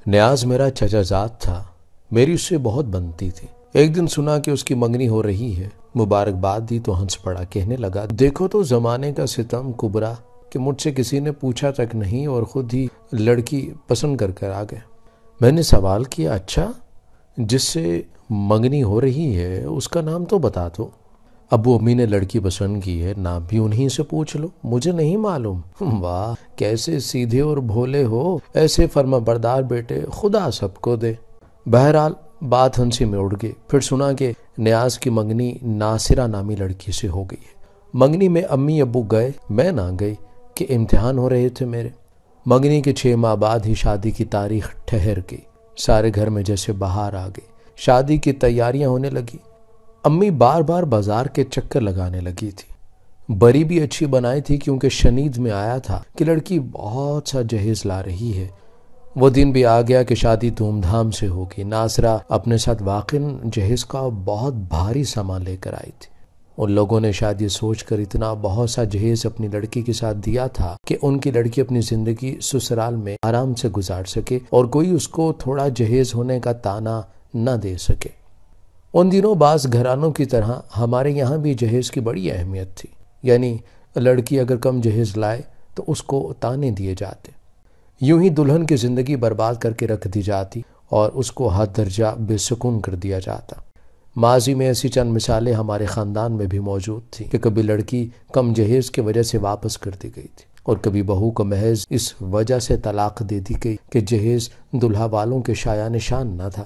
نیاز میرا چچا زاد تھا، میری اس سے بہت بنتی تھی۔ ایک دن سنا کہ اس کی منگنی ہو رہی ہے، مبارکباد دی تو ہنس پڑا، کہنے لگا دیکھو تو زمانے کا ستم کبرا کہ مجھ سے کسی نے پوچھا تک نہیں اور خود ہی لڑکی پسند کر آ گئے۔ میں نے سوال کیا اچھا جس سے منگنی ہو رہی ہے اس کا نام تو بتا دو۔ ابو امی نے لڑکی پسند کی ہے، نام بھی انہی سے پوچھ لو، مجھے نہیں معلوم۔ واہ کیسے سیدھے اور بھولے ہو، ایسے فرما بردار بیٹے خدا سب کو دے۔ بہرحال بات ہنسی میں اڑ گئی۔ پھر سنا کہ نیاز کی منگنی ناصرہ نامی لڑکی سے ہو گئی ہے۔ منگنی میں امی ابو گئے، میں نہ گئی کہ امتحان ہو رہے تھے میرے۔ منگنی کے 6 ماہ بعد ہی شادی کی تاریخ ٹھہر گئی۔ سارے گھر میں جیسے بہار آ گئی، شادی کی تیاریاں ہونے لگی۔ امی بار بار بازار کے چکر لگانے لگی تھی۔ بری بھی اچھی بنائی تھی کیونکہ شنید میں آیا تھا کہ لڑکی بہت سا جہیز لا رہی ہے۔ وہ دن بھی آ گیا کہ شادی دھوم دھام سے ہوگی۔ ناصرہ اپنے ساتھ واقعی جہیز کا بہت بھاری سامان لے کر آئی تھی۔ ان لوگوں نے شاید یہ سوچ کر اتنا بہت سا جہیز اپنی لڑکی کے ساتھ دیا تھا کہ ان کی لڑکی اپنی زندگی سسرال میں آرام سے گزار سکے اور کوئی اس کو تھوڑا جہیز ہونے کا طعنہ نہ دے سکے۔ ان دنوں بعض گھرانوں کی طرح ہمارے یہاں بھی جہیز کی بڑی اہمیت تھی، یعنی لڑکی اگر کم جہیز لائے تو اس کو طعنے دیے جاتے، یوں ہی دلہن کی زندگی برباد کر کے رکھ دی جاتی اور اس کو حد درجہ بے سکون کر دیا جاتا۔ ماضی میں ایسی چند مثالیں ہمارے خاندان میں بھی موجود تھیں کہ کبھی لڑکی کم جہیز کی وجہ سے واپس کر دی گئی تھی اور کبھی بہو کو محض اس وجہ سے طلاق دے دی گئی کہ جہیز دلہا والوں کے شایان نشان نہ تھا۔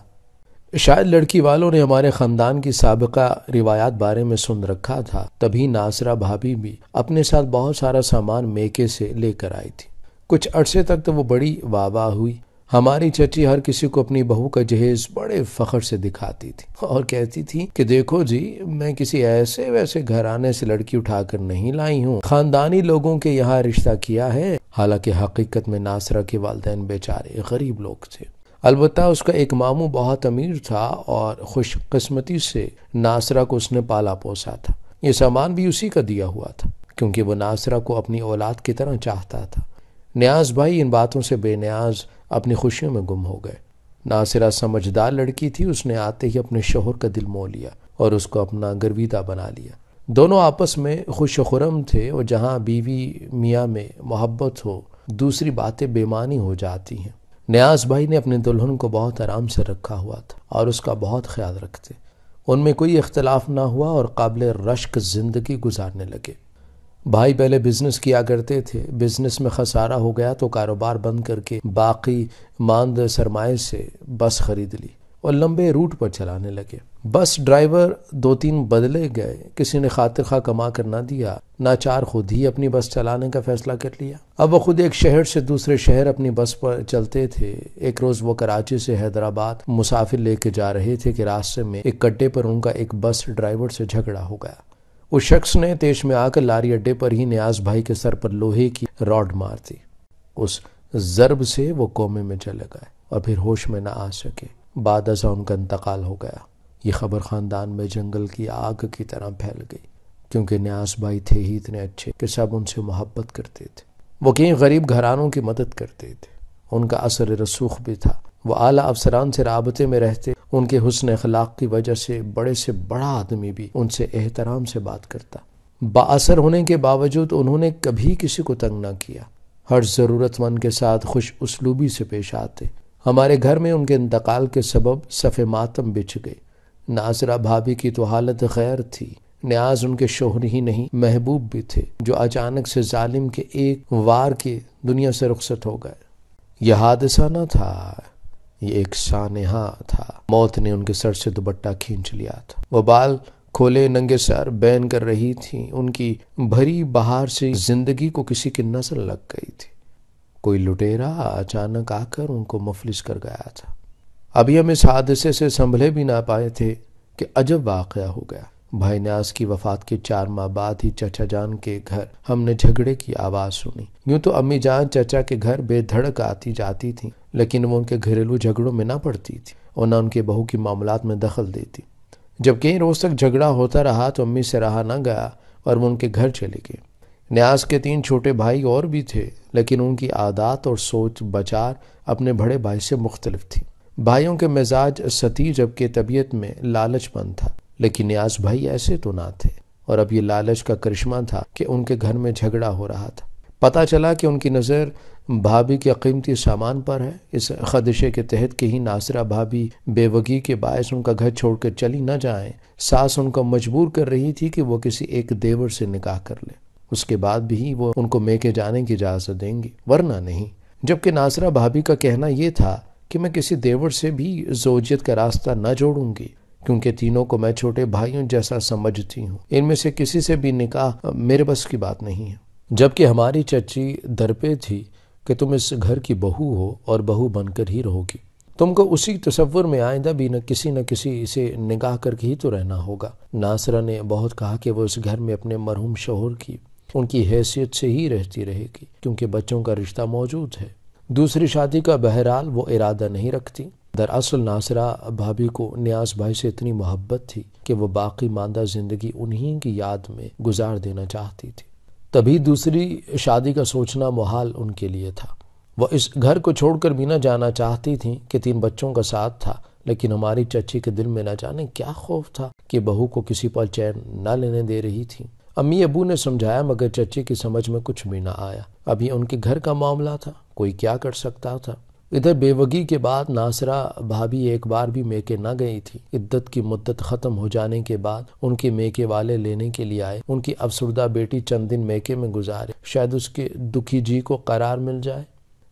شاید لڑکی والوں نے ہمارے خاندان کی سابقہ روایات بارے میں سن رکھا تھا، تبھی ناصرہ بھابی بھی اپنے ساتھ بہت سارا سامان میکے سے لے کر آئی تھی۔ کچھ عرصے تک تو وہ بڑی واہ واہ ہوئی۔ ہماری چچی ہر کسی کو اپنی بہو کا جہیز بڑے فخر سے دکھاتی تھی اور کہتی تھی کہ دیکھو جی میں کسی ایسے ویسے گھرانے سے لڑکی اٹھا کر نہیں لائی ہوں، خاندانی لوگوں کے یہاں رشتہ کیا ہے۔ حالانکہ حقیقت میں ناصرہ کے والدین بیچارے غریب لوگ تھے۔ البتہ اس کا ایک ماموں بہت امیر تھا اور خوش قسمتی سے ناصرہ کو اس نے پالا پوسا تھا۔ یہ سامان بھی اسی کا دیا ہوا تھا کیونکہ وہ ناصرہ کو اپنی اولاد کی طرح چاہتا تھا۔ نیاز بھائی ان باتوں سے بے نیاز اپنی خوشیوں میں گم ہو گئے۔ ناصرہ سمجھدار لڑکی تھی، اس نے آتے ہی اپنے شوہر کا دل مول لیا اور اس کو اپنا گرویدہ بنا لیا۔ دونوں آپس میں خوش و خرم تھے اور جہاں بیوی میاں میں محبت ہو دوسری باتیں بے معنی ہو جاتی ہیں۔ نیاز بھائی نے اپنے دلہن کو بہت آرام سے رکھا ہوا تھا اور اس کا بہت خیال رکھتے۔ ان میں کوئی اختلاف نہ ہوا اور قابل رشک زندگی گزارنے لگے۔ بھائی پہلے بزنس کیا کرتے تھے، بزنس میں خسارہ ہو گیا تو کاروبار بند کر کے باقی ماندہ سرمایے سے بس خرید لی اور لمبے روٹ پر چلانے لگے۔ بس ڈرائیور 2-3 بدلے گئے، کسی نے خاطر خواہ کما کر نہ دیا، ناچار خود ہی اپنی بس چلانے کا فیصلہ کر لیا۔ اب وہ خود ایک شہر سے دوسرے شہر اپنی بس پر چلتے تھے۔ ایک روز وہ کراچی سے حیدرآباد مسافر لے کے جا رہے تھے کہ راستے میں ایک گڈھے پر ان کا ایک بس ڈرائیور سے جھگڑا ہو گیا۔ اس شخص نے طیش میں آ کر لاری اڈے پر ہی نیاز بھائی کے سر پر لوہے کی راڈ مار دی۔ اس ضرب سے وہ کومے میں چلے گئے اور پھر ہوش میں نہ آ سکے۔ بعد ازاں ان کا انتقال ہو گیا۔ یہ خبر خاندان میں جنگل کی آگ کی طرح پھیل گئی کیونکہ نیاز بھائی تھے ہی اتنے اچھے کہ سب ان سے محبت کرتے تھے۔ وہ کئی غریب گھرانوں کی مدد کرتے تھے۔ ان کا اثر رسوخ بھی تھا۔ وہ اعلیٰ افسران سے رابطے میں رہتے، ان کے حسن اخلاق کی وجہ سے بڑے سے بڑا آدمی بھی ان سے احترام سے بات کرتا۔ بااثر ہونے کے باوجود انہوں نے کبھی کسی کو تنگ نہ کیا، ہر ضرورت مند کے ساتھ خوش اسلوبی سے پیش آتے۔ ہمارے گھر میں ان کے انتقال کے سبب صف ماتم بچھ گئے۔ ناصرہ بھابی کی تو حالت غیر تھی۔ نیاز ان کے شوہر ہی نہیں محبوب بھی تھے جو اچانک سے ظالم کے ایک وار کے دنیا سے رخصت ہو گئے۔ یہ حادثہ نہ تھا، یہ ایک سانحہ تھا۔ موت نے ان کے سر سے دوپٹہ کھینچ لیا تھا۔ وہ بال کھولے ننگے سر بین کر رہی تھیں۔ ان کی بھری بہار سے زندگی کو کسی کی نظر لگ گئی تھی۔ کوئی لٹیرا اچانک آ کر ان کو مفلس کر گیا تھا۔ ابھی ہم اس حادثے سے سنبھلے بھی نہ پائے تھے کہ عجب واقعہ ہو گیا۔ بھائی نیاز کی وفات کے 4 ماہ بعد ہی چچا جان کے گھر ہم نے جھگڑے کی آواز سنی۔ یوں تو امی جان چچا کے گھر بے دھڑک آتی جاتی تھیں، لیکن وہ ان کے گھریلو جھگڑوں میں نہ پڑتی تھی اور نہ ان کے بہو کی معاملات میں دخل دیتی۔ جب کئی روز تک جھگڑا ہوتا رہا تو امی سے رہا نہ گیا اور وہ ان کے گھر چلی گئی۔ نیاز کے 3 چھوٹے بھائی اور بھی تھے، لیکن ان کی عادات اور سوچ بچار اپنے بڑے بھائی سے مختلف تھی۔ بھائیوں کے مزاج سطحی جبکہ طبیعت میں لالچ پن تھا، لیکن نیاز بھائی ایسے تو نہ تھے، اور اب یہ لالچ کا کرشمہ تھا کہ ان کے گھر میں جھگڑا ہو رہا تھا۔ پتہ چلا کہ ان کی نظر بھابھی کے قیمتی سامان پر ہے۔ اس خدشے کے تحت کہیں ناصرہ بھابھی بیوگی کے باعث ان کا گھر چھوڑ کر چلی نہ جائیں، ساس ان کو مجبور کر رہی تھی کہ وہ کسی ایک دیور سے نکاح کر لے، اس کے بعد بھی وہ ان کو میکے جانے کی اجازت دیں گی، ورنہ نہیں۔ جبکہ ناصرہ بھابھی کا کہنا یہ تھا کہ میں کسی دیور سے بھی زوجیت کا راستہ نہ جوڑوں گی، کیونکہ تینوں کو میں چھوٹے بھائیوں جیسا سمجھتی ہوں، ان میں سے کسی سے بھی نکاح میرے بس کی بات نہیں ہے۔ جبکہ ہماری چچی در پہ تھی کہ تم اس گھر کی بہو ہو اور بہو بن کر ہی رہو گی، تم کو اسی تصور میں آئندہ بھی نہ کسی سے نکاح کر کے ہی تو رہنا ہوگا۔ ناصرہ نے بہت کہا کہ وہ اس گھر میں اپنے مرحوم شوہر کی ان کی حیثیت سے ہی رہتی رہے گی، کیونکہ بچوں کا رشتہ موجود ہے۔ دوسری شادی کا بہرحال وہ ارادہ نہیں رکھتی۔ دراصل ناصرہ بھابھی کو نیاز بھائی سے اتنی محبت تھی کہ وہ باقی ماندہ زندگی انہی کی یاد میں گزار دینا چاہتی تھی، تبھی دوسری شادی کا سوچنا محال ان کے لیے تھا۔ وہ اس گھر کو چھوڑ کر بھی نہ جانا چاہتی تھیں کہ 3 بچوں کا ساتھ تھا، لیکن ہماری چچی کے دل میں نہ جانے کیا خوف تھا کہ بہو کو کسی پر چین نہ لینے دے رہی تھی۔ امی ابو نے سمجھایا مگر چچی کی سمجھ میں کچھ بھی نہ آیا۔ ابھی ان کے گھر کا معاملہ تھا، کوئی کیا کر سکتا تھا۔ ادھر بیوگی کے بعد ناصرہ بھابھی ایک بار بھی میکے نہ گئی تھی۔ عدت کی مدت ختم ہو جانے کے بعد ان کے میکے والے لینے کے لیے آئے۔ ان کی افسردہ بیٹی چند دن میکے میں گزارے، شاید اس کے دکھی جی کو قرار مل جائے۔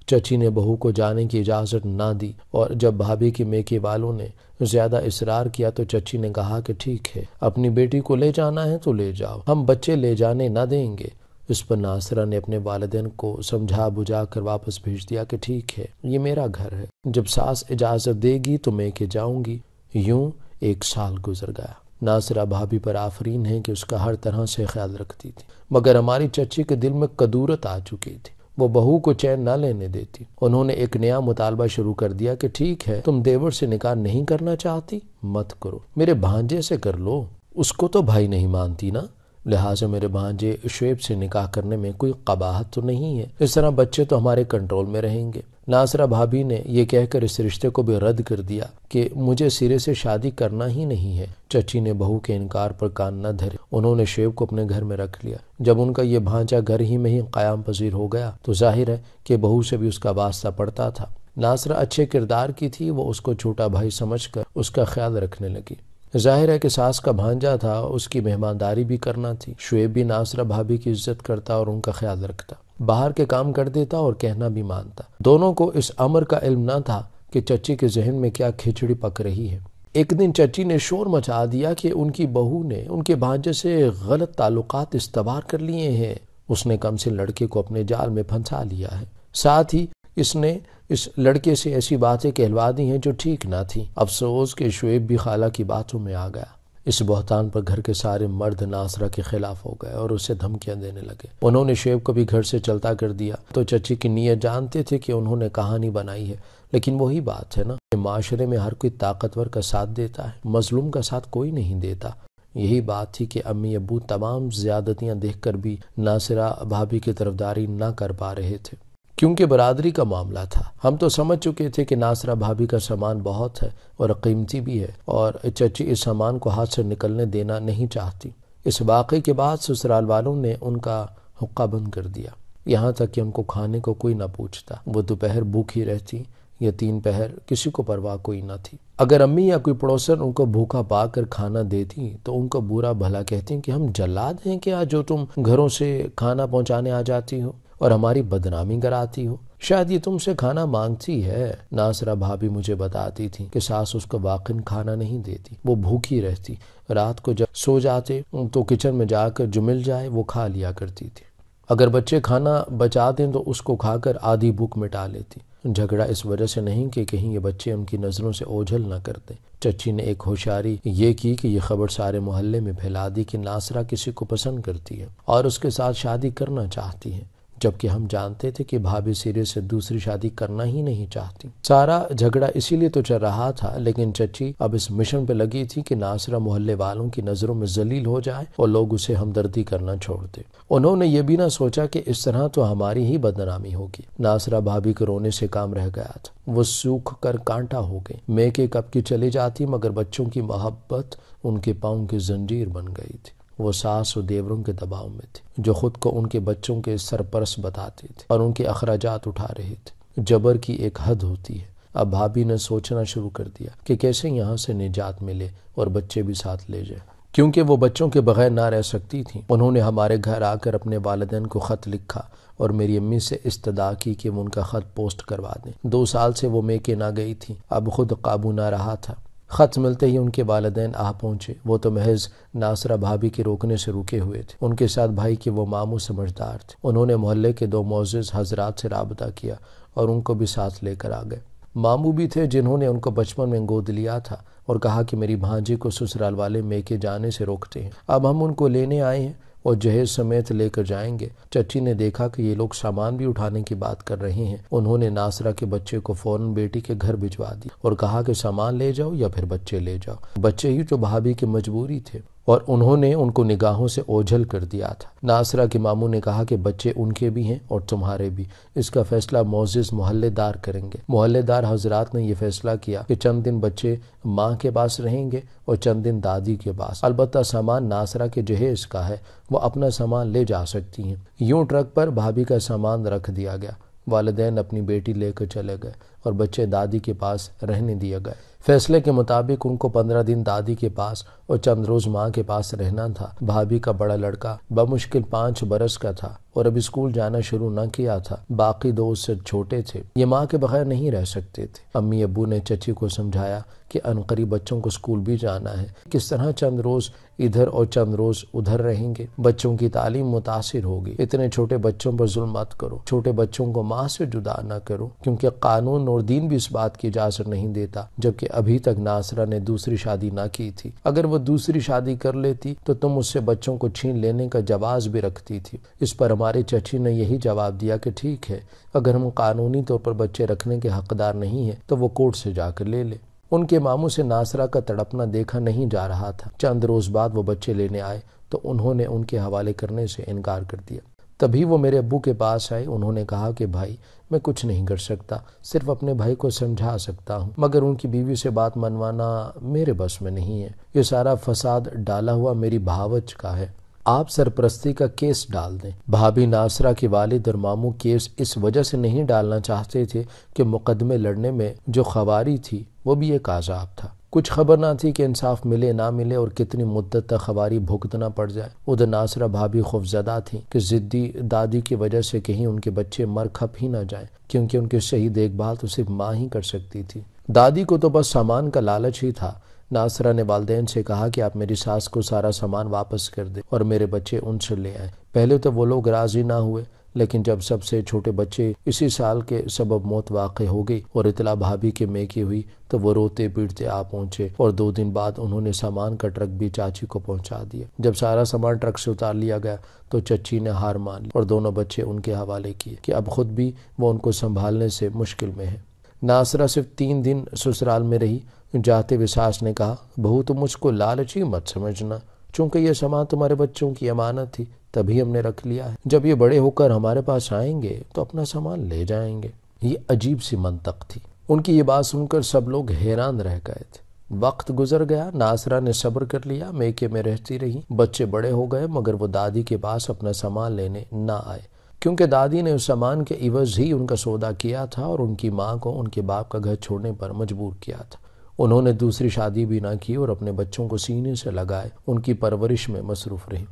چچی نے بہو کو جانے کی اجازت نہ دی، اور جب بھابھی کے میکے والوں نے زیادہ اصرار کیا تو چچی نے کہا کہ ٹھیک ہے، اپنی بیٹی کو لے جانا ہے تو لے جاؤ، ہم بچے لے جانے نہ دیں گے۔ اس پر ناصرہ نے اپنے والدین کو سمجھا بجھا کر واپس بھیج دیا کہ ٹھیک ہے، یہ میرا گھر ہے، جب ساس اجازت دے گی تو میں کے جاؤں گی۔ یوں 1 سال گزر گیا۔ ناصرہ بھابھی پر آفرین ہے کہ اس کا ہر طرح سے خیال رکھتی تھی، مگر ہماری چچی کے دل میں کدورت آ چکی تھی، وہ بہو کو چین نہ لینے دیتی۔ انہوں نے ایک نیا مطالبہ شروع کر دیا کہ ٹھیک ہے، تم دیور سے نکاح نہیں کرنا چاہتی، مت کرو، میرے بھانجے سے کر لو، اس کو تو بھائی نہیں مانتی نا، لہٰذا میرے بھانجے شعیب سے نکاح کرنے میں کوئی قباحت تو نہیں ہے، اس طرح بچے تو ہمارے کنٹرول میں رہیں گے۔ ناصرہ بھابھی نے یہ کہہ کر اس رشتے کو بھی رد کر دیا کہ مجھے سرے سے شادی کرنا ہی نہیں ہے۔ چچی نے بہو کے انکار پر کان نہ دھرے، انہوں نے شعیب کو اپنے گھر میں رکھ لیا۔ جب ان کا یہ بھانجا گھر ہی میں ہی قیام پذیر ہو گیا تو ظاہر ہے کہ بہو سے بھی اس کا واسطہ پڑتا تھا۔ ناصرہ اچھے کردار کی تھی، وہ اس کو چھوٹا بھائی سمجھ کر اس کا خیال رکھنے لگی۔ ظاہر ہے کہ ساس کا بھانجا تھا، اس کی مہمانداری بھی کرنا تھی۔ شعیب بھی ناصرہ بھابھی کی عزت کرتا اور ان کا خیال رکھتا، باہر کے کام کر دیتا اور کہنا بھی مانتا۔ دونوں کو اس امر کا علم نہ تھا کہ چچی کے ذہن میں کیا کھچڑی پک رہی ہے۔ ایک دن چچی نے شور مچا دیا کہ ان کی بہو نے ان کے بھانجے سے غلط تعلقات استوار کر لیے ہیں، اس نے کم سے لڑکے کو اپنے جال میں پھنسا لیا ہے، ساتھ ہی اس نے اس لڑکے سے ایسی باتیں کہلوا دی ہیں جو ٹھیک نہ تھیں۔ افسوس کہ شعیب بھی خالہ کی باتوں میں آ گیا۔ اس بہتان پر گھر کے سارے مرد ناصرہ کے خلاف ہو گئے اور اسے دھمکیاں دینے لگے۔ انہوں نے شعیب کو بھی گھر سے چلتا کر دیا تو چچی کی نیت جانتے تھے کہ انہوں نے کہانی بنائی ہے، لیکن وہی بات ہے نا، معاشرے میں ہر کوئی طاقتور کا ساتھ دیتا ہے، مظلوم کا ساتھ کوئی نہیں دیتا۔ یہی بات تھی کہ امی ابو تمام زیادتیاں دیکھ کر بھی ناصرہ بھابھی کی طرفداری نہ کر پا رہے تھے، کیونکہ برادری کا معاملہ تھا۔ ہم تو سمجھ چکے تھے کہ ناصرہ بھابھی کا سامان بہت ہے اور قیمتی بھی ہے، اور چچی اس سامان کو ہاتھ سے نکلنے دینا نہیں چاہتی۔ اس واقعے کے بعد سسرال والوں نے ان کا حقہ بند کر دیا، یہاں تک کہ ان کو کھانے کو کوئی نہ پوچھتا۔ وہ دوپہر بھوکھی رہتی یا 3 پہر، کسی کو پرواہ کوئی نہ تھی۔ اگر امی یا کوئی پڑوسن ان کو بھوکا پا کر کھانا دیتی تو ان کو برا بھلا کہتی کہ ہم جلاد ہیں کیا جو تم گھروں سے کھانا پہنچانے آ جاتی ہو اور ہماری بدنامی کراتی ہو، شاید یہ تم سے کھانا مانگتی ہے۔ ناصرہ بھابھی مجھے بتاتی تھی کہ ساس اس کو واقعی کھانا نہیں دیتی، وہ بھوکی رہتی، رات کو جب سو جاتے تو کچن میں جا کر جو مل جائے وہ کھا لیا کرتی تھی، اگر بچے کھانا بچا دیں تو اس کو کھا کر آدھی بھوک مٹا لیتی۔ جھگڑا اس وجہ سے نہیں کہ کہیں یہ بچے ان کی نظروں سے اوجھل نہ کرتے۔ چچی نے ایک ہوشیاری یہ کی کہ یہ خبر سارے محلے میں پھیلا دی کہ ناصرہ کسی کو پسند کرتی ہے اور اس کے ساتھ شادی کرنا چاہتی ہے۔ جبکہ ہم جانتے تھے کہ بھابھی سرے سے دوسری شادی کرنا ہی نہیں چاہتی۔ سارا جھگڑا اسی لیے تو چل رہا تھا، لیکن چچی اب اس مشن پہ لگی تھی کہ ناصرہ محلے والوں کی نظروں میں ذلیل ہو جائے اور لوگ اسے ہمدردی کرنا چھوڑ دے۔ انہوں نے یہ بھی نہ سوچا کہ اس طرح تو ہماری ہی بدنامی ہوگی۔ ناصرہ بھابھی کے رونے سے کام رہ گیا تھا، وہ سوکھ کر کانٹا ہو گئی۔ میکے کب کی چلی جاتی، مگر بچوں کی محبت ان کے پاؤں کی زنجیر بن گئی تھی۔ وہ ساس و دیوروں کے دباؤ میں تھے، جو خود کو ان کے بچوں کے سرپرست بتاتے تھے اور ان کے اخراجات اٹھا رہے تھے۔ جبر کی ایک حد ہوتی ہے۔ اب بھابھی نے سوچنا شروع کر دیا کہ کیسے یہاں سے نجات ملے اور بچے بھی ساتھ لے جائے، کیونکہ وہ بچوں کے بغیر نہ رہ سکتی تھیں۔ انہوں نے ہمارے گھر آ کر اپنے والدین کو خط لکھا اور میری امی سے استدعا کی کہ وہ ان کا خط پوسٹ کروا دیں۔ 2 سال سے وہ میکے نہ گئی تھی، اب خود قابو نہ رہا تھا۔ خط ملتے ہی ان کے والدین آ پہنچے۔ وہ تو محض ناصرہ بھابھی کے روکنے سے رکے ہوئے تھے۔ ان کے ساتھ بھائی کے وہ ماموں سمجھدار تھے۔ انہوں نے محلے کے 2 معزز حضرات سے رابطہ کیا اور ان کو بھی ساتھ لے کر آ گئے۔ ماموں بھی تھے جنہوں نے ان کو بچپن میں گود لیا تھا اور کہا کہ میری بھانجی کو سسرال والے میکے جانے سے روکتے ہیں، اب ہم ان کو لینے آئے ہیں اور جہیز سمیت لے کر جائیں گے۔ چچی نے دیکھا کہ یہ لوگ سامان بھی اٹھانے کی بات کر رہے ہیں۔ انہوں نے ناصرہ کے بچے کو فوراً بیٹی کے گھر بھجوا دی اور کہا کہ سامان لے جاؤ یا پھر بچے لے جاؤ۔ بچے ہی تو بھابھی کی مجبوری تھے اور انہوں نے ان کو نگاہوں سے اوجھل کر دیا تھا۔ ناصرہ کے ماموں نے کہا کہ بچے ان کے بھی ہیں اور تمہارے بھی، اس کا فیصلہ معزز محلے دار کریں گے۔ محلے دار حضرات نے یہ فیصلہ کیا کہ چند دن بچے ماں کے پاس رہیں گے اور چند دن دادی کے پاس۔ البتہ سامان ناصرہ کے جہیز کا ہے، وہ اپنا سامان لے جا سکتی ہیں۔ یوں ٹرک پر بھابھی کا سامان رکھ دیا گیا۔ والدین اپنی بیٹی لے کر چلے گئے اور بچے دادی کے پاس رہنے دیے گئے۔ فیصلے کے مطابق ان کو 15 دن دادی کے پاس اور چند روز ماں کے پاس رہنا تھا۔ بھابھی کا بڑا لڑکا بمشکل 5 برس کا تھا اور اب اسکول جانا شروع نہ کیا تھا، باقی 2 اس سے چھوٹے تھے۔ یہ ماں کے بغیر نہیں رہ سکتے تھے۔ امی ابو نے چچی کو سمجھایا کہ عنقریب بچوں کو اسکول بھی جانا ہے، کس طرح چند روز ادھر اور چند روز ادھر رہیں گے، بچوں کی تعلیم متاثر ہوگی۔ اتنے چھوٹے بچوں پر ظلم مت کرو، چھوٹے بچوں کو ماں سے جدا نہ کرو، کیونکہ قانون اور دین بھی اس بات کی اجازت نہیں دیتا۔ جبکہ ابھی تک ناصرہ نے دوسری شادی نہ کی تھی، اگر وہ دوسری شادی کر لیتی تو تم اس سے بچوں کو چھین لینے کا جواز بھی رکھتی تھی۔ اس پر ہماری چچی نے یہی جواب دیا کہ ٹھیک ہے، اگر ہم قانونی طور پر بچے رکھنے کے حقدار نہیں ہیں تو وہ کورٹ سے جا کر لے لے۔ ان کے ماموں سے ناصرہ کا تڑپنا دیکھا نہیں جا رہا تھا۔ چند روز بعد وہ بچے لینے آئے تو انہوں نے ان کے حوالے کرنے سے انکار کر دیا۔ تبھی وہ میرے ابو کے پاس آئے۔ انہوں نے کہا کہ بھائی میں کچھ نہیں کر سکتا، صرف اپنے بھائی کو سمجھا سکتا ہوں، مگر ان کی بیوی سے بات منوانا میرے بس میں نہیں ہے۔ یہ سارا فساد ڈالا ہوا میری بھاوچ کا ہے، آپ سرپرستی کا کیس ڈال دیں۔ بھابھی ناصرہ کے والد اور ماموں کیس اس وجہ سے نہیں ڈالنا چاہتے تھے کہ مقدمے لڑنے میں جو خواری تھی وہ بھی ایک عذاب تھا۔ کچھ خبر نہ تھی کہ انصاف ملے نہ ملے اور کتنی مدت تک خواری بھگتنا پڑ جائے۔ ادھر ناصرہ بھابھی خوفزدہ تھی کہ ضدی دادی کی وجہ سے کہیں ان کے بچے مر کھپ ہی نہ جائیں، کیونکہ ان کی صحیح دیکھ بھال تو صرف ماں ہی کر سکتی تھی۔ دادی کو تو بس سامان کا لالچ ہی تھا۔ ناصرہ نے والدین سے کہا کہ آپ میری ساس کو سارا سامان واپس کر دیں اور میرے بچے ان سے لے آئیں۔ پہلے تو وہ لوگ راضی نہ ہوئے، لیکن جب سب سے چھوٹے بچے اسی سال کے سبب موت واقع ہو گئی اور اطلاع بھابھی کے میکے ہوئی تو وہ روتے پیٹتے آ پہنچے اور 2 دن بعد انہوں نے سامان کا ٹرک بھی چاچی کو پہنچا دیا۔ جب سارا سامان ٹرک سے اتار لیا گیا تو چچی نے ہار مان لی اور دونوں بچے ان کے حوالے کیے کہ اب خود بھی وہ ان کو سنبھالنے سے مشکل میں ہے۔ ناصرہ صرف 3 دن سسرال میں رہی۔ جاتے ہوئے ساس نے کہا بہو تم مجھ کو لالچی مت سمجھنا، چونکہ یہ سامان تمہارے بچوں کی امانت تھی تبھی ہم نے رکھ لیا ہے، جب یہ بڑے ہو کر ہمارے پاس آئیں گے تو اپنا سامان لے جائیں گے۔ یہ عجیب سی منطق تھی۔ ان کی یہ بات سن کر سب لوگ حیران رہ گئے تھے۔ وقت گزر گیا، ناصرہ نے صبر کر لیا، میکے میں رہتی رہی، بچے بڑے ہو گئے، مگر وہ دادی کے پاس اپنا سامان لینے نہ آئے، کیونکہ دادی نے اس سامان کے عوض ہی ان کا سودا کیا تھا اور ان کی ماں کو ان کے باپ کا گھر چھوڑنے پر مجبور کیا تھا۔ انہوں نے دوسری شادی بھی نہ کی اور اپنے بچوں کو سینے سے لگائے ان کی پرورش میں مصروف رہی۔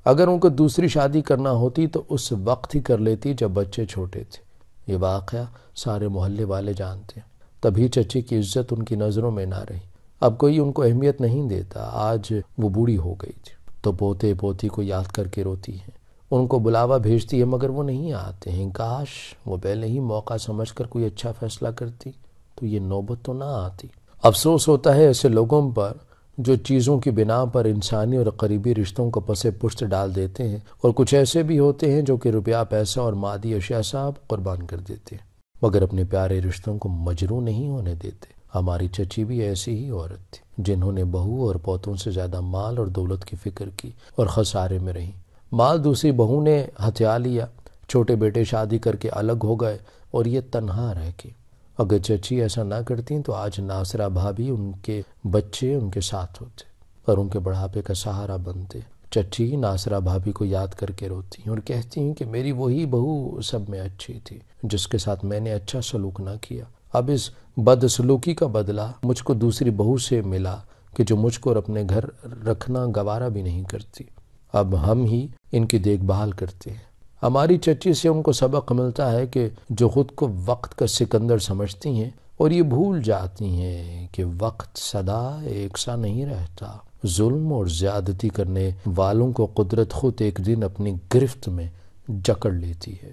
اگر ان کو دوسری شادی کرنا ہوتی تو اس وقت ہی کر لیتی جب بچے چھوٹے تھے۔ یہ واقعہ سارے محلے والے جانتے ہیں۔ تبھی چچی کی عزت ان کی نظروں میں نہ رہی۔ اب کوئی ان کو اہمیت نہیں دیتا۔ آج وہ بوڑھی ہو گئی تھی تو پوتے پوتی کو یاد کر کے روتی ہیں، ان کو بلاوا بھیجتی ہے مگر وہ نہیں آتے ہیں۔ کاش وہ پہلے ہی موقع سمجھ کر کوئی اچھا فیصلہ کرتی تو یہ نوبت تو نہ آتی۔ افسوس ہوتا ہے ایسے لوگوں پر جو چیزوں کی بنا پر انسانی اور قریبی رشتوں کو پس پشت ڈال دیتے ہیں، اور کچھ ایسے بھی ہوتے ہیں جو کہ روپیہ، پیسہ اور مادی اشیاء صاحب قربان کر دیتے ہیں، مگر اپنے پیارے رشتوں کو مجروح نہیں ہونے دیتے۔ ہماری چچی بھی ایسی ہی عورت تھی، جنہوں نے بہو اور پوتوں سے زیادہ مال اور دولت کی فکر کی اور خسارے میں رہیں۔ مال دوسری بہو نے ہتھیا لیا، چھوٹے بیٹے شادی کر کے الگ ہو گئے اور یہ تنہا رہ گئی۔ اگر چچی ایسا نہ کرتی تو آج ناصرہ بھابھی، ان کے بچے ان کے ساتھ ہوتے اور ان کے بڑھاپے کا سہارا بنتے۔ چچی ناصرہ بھابھی کو یاد کر کے روتی ہیں اور کہتی ہیں کہ میری وہی بہو سب میں اچھی تھی، جس کے ساتھ میں نے اچھا سلوک نہ کیا۔ اب اس بدسلوکی کا بدلہ مجھ کو دوسری بہو سے ملا کہ جو مجھ کو اپنے گھر رکھنا گوارا بھی نہیں کرتی۔ اب ہم ہی ان کی دیکھ بھال کرتے ہیں۔ ہماری چچی سے ان کو سبق ملتا ہے کہ جو خود کو وقت کا سکندر سمجھتی ہیں اور یہ بھول جاتی ہیں کہ وقت سدا ایک سا نہیں رہتا۔ ظلم اور زیادتی کرنے والوں کو قدرت خود ایک دن اپنی گرفت میں جکڑ لیتی ہے۔